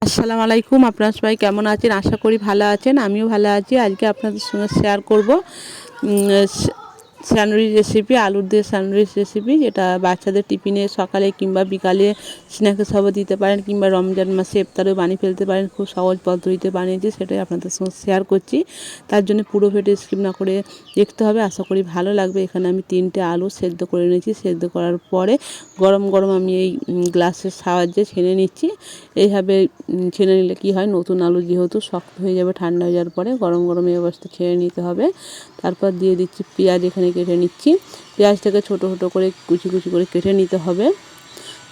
আসসালামু আলাইকুম। আপনারা সবাই কেমন আছেন? আশা করি ভালো আছেন। আমিও ভালো আছি। আজকে আপনাদের সঙ্গে শেয়ার করব স্যান্ডউইচ রেসিপি, আলুর দিয়ে স্যান্ডউইচ রেসিপি, যেটা বাচ্চাদের টিফিনে সকালে কিংবা বিকালে স্ন্যাক্স হিসাবে দিতে পারেন, কিংবা রমজান মাসে ইফতারেও বানিয়ে ফেলতে পারেন। খুব সহজ পদ্ধতিতে বানিয়েছি, সেটাই আপনাদের সঙ্গে শেয়ার করছি। তার জন্য পুরো ভিডিও স্কিপ না করে দেখতে হবে। আশা করি ভালো লাগবে। এখানে আমি 3টে আলু সেদ্ধ করে নিয়েছি। সেদ্ধ করার পরে গরম গরম আমি এই গ্লাসের সাহায্যে ছেনে নিচ্ছি। এইভাবে ছেনে নিলে কি হয়, নতুন আলু যেহেতু শক্ত হয়ে যাবে, ঠান্ডা হয়ে যাওয়ার পরে গরম গরম এই অবস্থা ছেড়ে নিতে হবে। তারপর দিয়ে দিচ্ছি পেঁয়াজ, এখানে কেটে নিচ্ছি। পেঁয়াজটাকে ছোটো ছোটো করে কুচি কুচি করে কেটে নিতে হবে।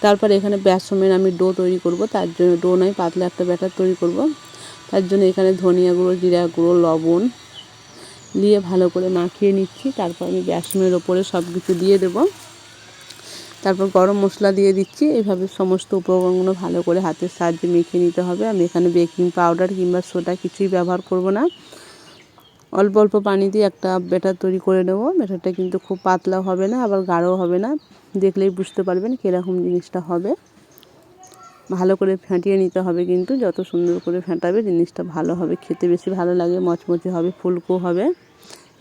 তারপর এখানে বেসনের আমি ডো তৈরি করব। তার জন্য ডো নয়, পাতলা একটা ব্যাটার তৈরি করব। তার জন্য এখানে ধনিয়া গুঁড়ো, জিরা গুঁড়ো, লবণ দিয়ে ভালো করে মাখিয়ে নিচ্ছি। তারপর আমি বেসনের ওপরে সব কিছু দিয়ে দেবো। তারপর গরম মশলা দিয়ে দিচ্ছি। এইভাবে সমস্ত উপকরণগুলো ভালো করে হাতের সাহায্যে মেখে নিতে হবে। আমি এখানে বেকিং পাউডার কিংবা সোডা কিছুই ব্যবহার করব না। অল্প অল্প পানি দিয়ে একটা ব্যাটার তৈরি করে নেব। ব্যাটারটা কিন্তু খুব পাতলাও হবে না, আবার গাঢ়ও হবে না। দেখলেই বুঝতে পারবেন কীরকম জিনিসটা হবে। ভালো করে ফেটিয়ে নিতে হবে, কিন্তু যত সুন্দর করে ফেটাবে জিনিসটা ভালো হবে, খেতে বেশি ভালো লাগে, মচমচে হবে, ফুলকো হবে।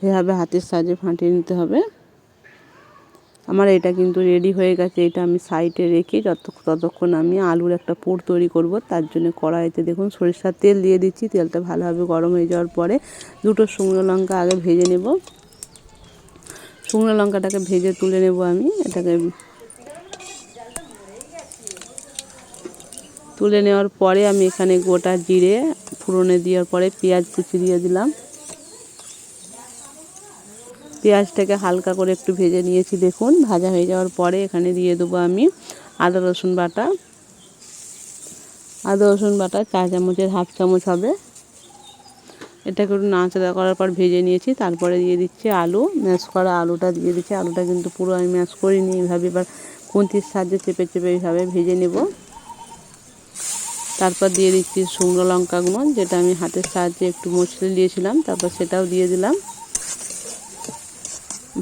এভাবে হাতের সাহায্যে ফাটিয়ে নিতে হবে। আমার এটা কিন্তু রেডি হয়ে গেছে। এটা আমি সাইডে রেখে ততক্ষণ আমি আলুর একটা পুর তৈরি করব। তার জন্য কড়াইতে দেখুন সরিষার তেল দিয়ে দিচ্ছি। তেলটা ভালোভাবে গরম হয়ে যাওয়ার পরে দুটো শুকনো লঙ্কা আগে ভেজে নেব। শুকনো লঙ্কাটাকে ভেজে তুলে নেব আমি। এটাকে তুলে নেওয়ার পরে আমি এখানে গোটা জিরে ফোড়নে দেওয়ার পরে পেঁয়াজ কুচি দিয়ে দিলাম। পেঁয়াজটাকে হালকা করে একটু ভেজে নিয়েছি। দেখুন ভাজা হয়ে যাওয়ার পরে এখানে দিয়ে দেবো আমি আদা রসুন বাটা। আদা রসুন বাটা 4 চামচের হাফ চামচ হবে। এটাকে একটু নাড়াচাড়া করার পর ভেজে নিয়েছি। তারপরে দিয়ে দিচ্ছি আলু, ম্যাশ করা আলুটা দিয়ে দিচ্ছি। আলুটা কিন্তু পুরো আমি ম্যাশ করিনি, এইভাবে এবার খুন্তির সাহায্যে চেপে চেপে এইভাবে ভেজে নেব। তারপর দিয়ে দিচ্ছি শুকনো লঙ্কাগুলো, যেটা আমি হাতের সাহায্যে একটু মচড়ে দিয়েছিলাম। তারপর সেটাও দিয়ে দিলাম।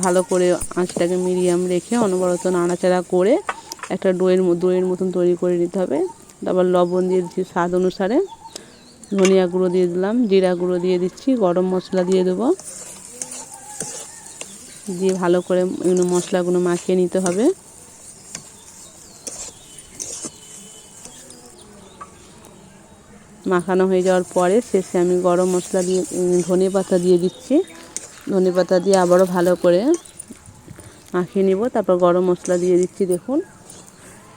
ভালো করে আঁচটাকে মিডিয়াম রেখে অনবরত নাড়াচাড়া করে একটা দইয়ের মতন তৈরি করে নিতে হবে। তারপর লবণ দিয়ে দিচ্ছি স্বাদ অনুসারে, ধনিয়া গুঁড়ো দিয়ে দিলাম, জিরা গুঁড়ো দিয়ে দিচ্ছি, গরম মশলা দিয়ে দেবো। দিয়ে ভালো করে এগুলো মশলাগুলো মাখিয়ে নিতে হবে। মাখানো হয়ে যাওয়ার পরে শেষে আমি গরম মশলা দিয়ে ধনে পাতা দিয়ে দিচ্ছি। ধনে পাতা দিয়ে আবারও ভালো করে মাখিয়ে নিব। তারপর গরম মশলা দিয়ে দিচ্ছি। দেখুন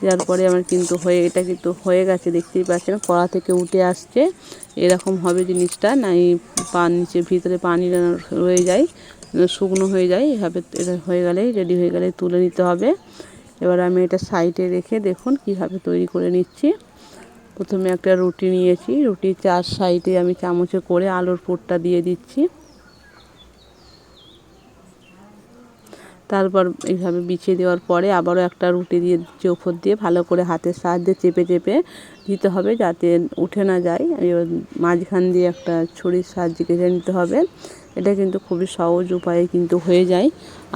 দেওয়ার পরে আমার কিন্তু এটা কিন্তু হয়ে গেছে, দেখতেই পাচ্ছেন কড়া থেকে উঠে আসছে। এরকম হবে জিনিসটা, না এই নিচে ভিতরে পানি রয়ে যায়, শুকনো হয়ে যায়। এভাবে এটা হয়ে গেলেই রেডি হয়ে গেলে তুলে নিতে হবে। এবার আমি এটা সাইডে রেখে দেখুন কীভাবে তৈরি করে নিচ্ছি। প্রথমে একটা রুটি নিয়েছি, রুটির 4 সাইডে আমি চামচে করে আলুর পুরটা দিয়ে দিচ্ছি। তারপর এইভাবে বিছিয়ে দেওয়ার পরে আবারও একটা রুটি দিয়ে দিচ্ছি ওপর দিয়ে। ভালো করে হাতের সাহায্যে চেপে চেপে দিতে হবে, যাতে উঠে না যায়। এবার মাঝখান দিয়ে একটা ছুরির সাহায্যে কেটে নিতে হবে। এটা কিন্তু খুবই সহজ উপায়ে কিন্তু হয়ে যায়।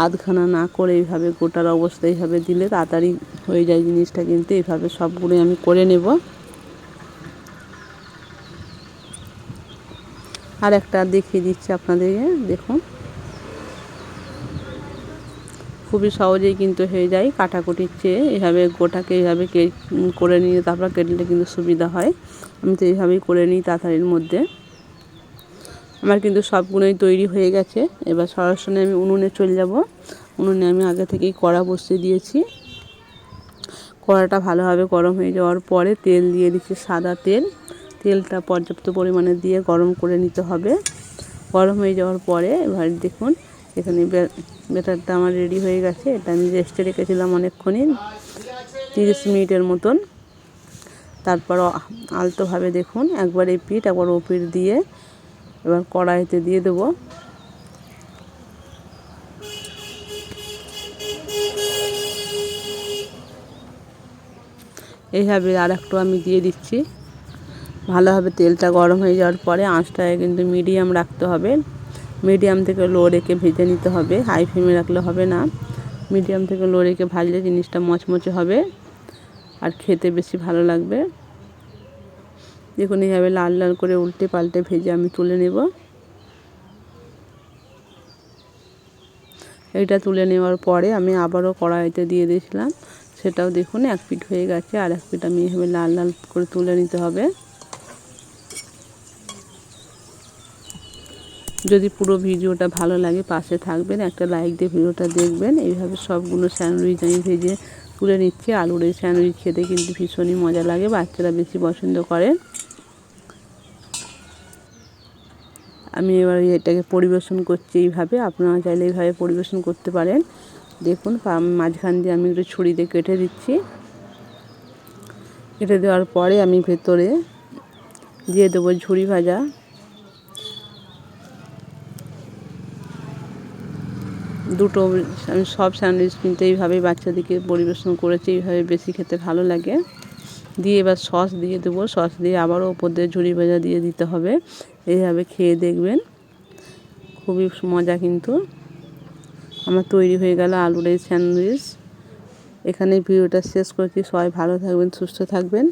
আধখানা না করে এইভাবে গোটার অবস্থায় এইভাবে দিলে তাড়াতাড়ি হয়ে যায় জিনিসটা। কিন্তু এইভাবে সবগুলোই আমি করে নেব। আর একটা দেখিয়ে দিচ্ছি আপনাদেরকে, দেখুন খুবই সহজেই কিন্তু হয়ে যায় কাটাকুটির চেয়ে। এভাবে গোটাকে এইভাবে করে নিয়ে তারপর কেটলে কিন্তু সুবিধা হয়। আমি তো এইভাবেই করে নিই তাড়াতাড়ির মধ্যে। আমার কিন্তু সবগুলোই তৈরি হয়ে গেছে। এবার সরাসরি আমি উনুনে চলে যাব। উনুনে আমি আগে থেকেই কড়া বসিয়ে দিয়েছি। কড়াটা ভালোভাবে গরম হয়ে যাওয়ার পরে তেল দিয়ে দিচ্ছি, সাদা তেল। তেলটা পর্যাপ্ত পরিমাণে দিয়ে গরম করে নিতে হবে। গরম হয়ে যাওয়ার পরে এবার দেখুন এখানে ব্যাটারটা আমার রেডি হয়ে গেছে। এটা আমি রেস্টে রেখেছিলাম অনেকক্ষণই, 30 মিনিটের মতন। তারপর আলতোভাবে দেখুন একবার এই পিঠ একবার ও পিঠ দিয়ে এবার কড়াইতে দিয়ে দেবো। এইভাবে আর একটু আমি দিয়ে দিচ্ছি। ভালোভাবে তেলটা গরম হয়ে যাওয়ার পরে আঁচটাকে কিন্তু মিডিয়াম রাখতে হবে। মিডিয়াম থেকে লো রেখে ভেজে নিতে হবে, হাই ফ্লেমে রাখলে হবে না। মিডিয়াম থেকে লো রেখে ভাজলে জিনিসটা মচমচে হবে আর খেতে বেশি ভালো লাগবে। দেখুন এইভাবে লাল লাল করে উল্টে পাল্টে ভেজে আমি তুলে নেব। এটা তুলে নেওয়ার পরে আমি আবারও কড়াইতে দিয়ে দিয়েছিলাম, সেটাও দেখুন এক পিঠ হয়ে গেছে, আর এক পিঠ আমি এভাবে লাল লাল করে তুলে নিতে হবে। যদি পুরো ভিডিওটা ভালো লাগে পাশে থাকবেন, একটা লাইক দিয়ে ভিডিওটা দেখবেন। এইভাবে সবগুলো স্যান্ডউইচ আমি ভেজে তুলে নিচ্ছি। আলুর এই স্যান্ডউইচ খেতে কিন্তু ভীষণই মজা লাগে, বাচ্চারা বেশি পছন্দ করে। আমি এবার এটাকে পরিবেশন করছি এইভাবে, আপনারা চাইলে এইভাবে পরিবেশন করতে পারেন। দেখুন মাঝখান দিয়ে আমি একটু ছুরি দিয়ে কেটে দিচ্ছি। কেটে দেওয়ার পরে আমি ভেতরে দিয়ে দেবো ঝুরি ভাজা। দুটো আমি সব স্যান্ডউইচ কিন্তু এইভাবেই বাচ্চাদেরকে পরিবেশন করেছি, এইভাবে বেশি খেতে ভালো লাগে। দিয়ে এবার সস দিয়ে দেবো, সস দিয়ে আবারও ওপর দিয়ে ঝুরি ভাজা দিয়ে দিতে হবে। এইভাবে খেয়ে দেখবেন, খুবই মজা। কিন্তু আমার তৈরি হয়ে গেল আলুর এই স্যান্ডউইচ। এখানে ভিডিওটা শেষ করছি। সবাই ভালো থাকবেন, সুস্থ থাকবেন।